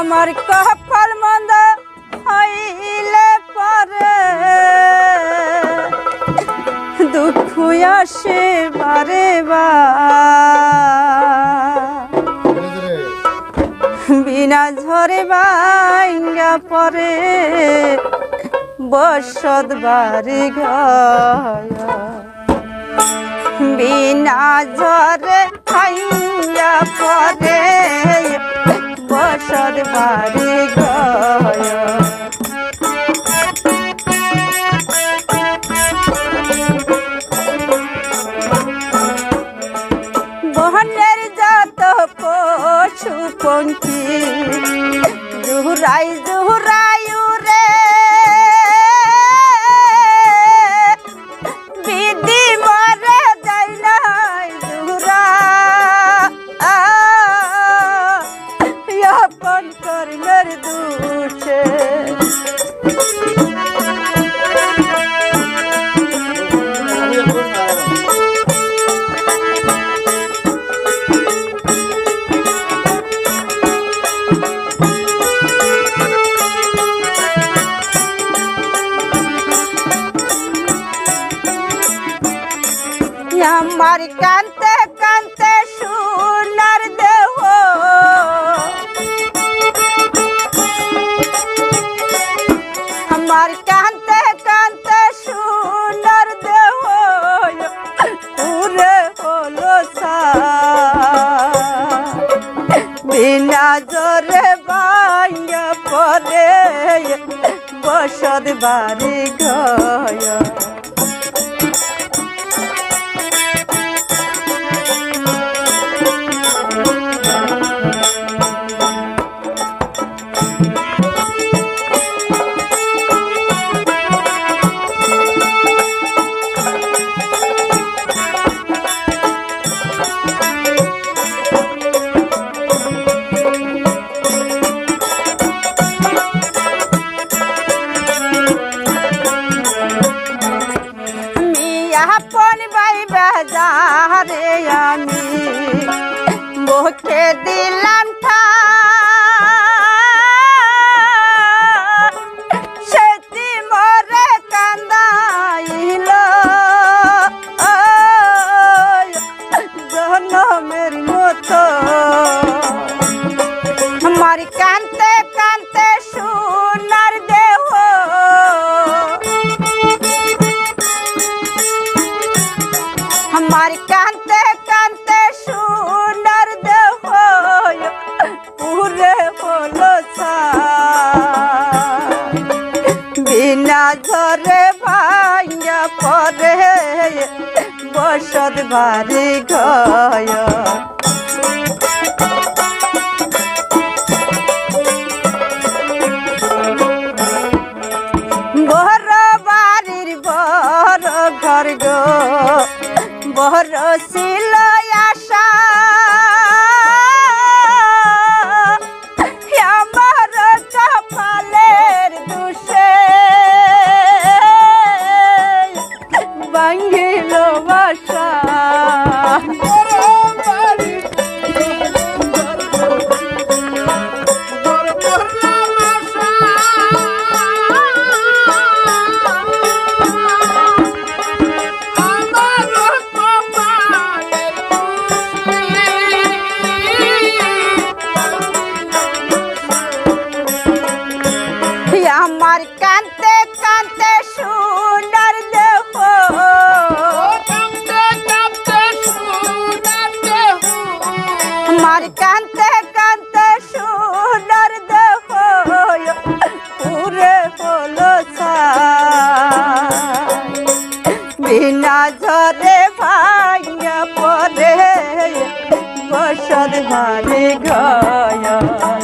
আমার কপাল মন্দ হইলে পরে দুঃখ আসে বারে বিনা ঝরে ভাঙ্গা পরে বসত বাড়ি ঘর বিনা ঝরে ভাঙ্গা পরে বসত বাড়ি ঘর বহনের যত পশু পঙ্খী জুহুরাই জুহুরাই রে বিধি মরে যাই নাই জুহুরা আপন কর্মের দুষে আমার কান্তে কান্তে সোনার দেহ আমার কান্তে কান্তে সোনার দেহ পুরে হলো বিনা জোরে ভাঙ্গা পরে বসত বাড়ি ঘর আপন ভাই বাজারে আমি মুখে দিলাম সেটি মরে কান্দাইল জনমের মতো আমার কান্তে কান্তে সোনার দেহ আমার কান্তে কান্তে সোনার দেহ পুরে হলো বিনা ঝরে ভাঙ্গা পরে বসত বাড়ি ঘর বড় বাড়ির বড় ঘর গো বড় ছিল আশা আমার কপালের দুষে ভাঙ্গিল বাসা আমার কান্তে কান্তে সোনার দেহ আমার কান্তে কান্তে সোনার দেহ পুরে হলো বিনা ঝরে ভাঙ্গা পরে বসত বাড়ি ঘর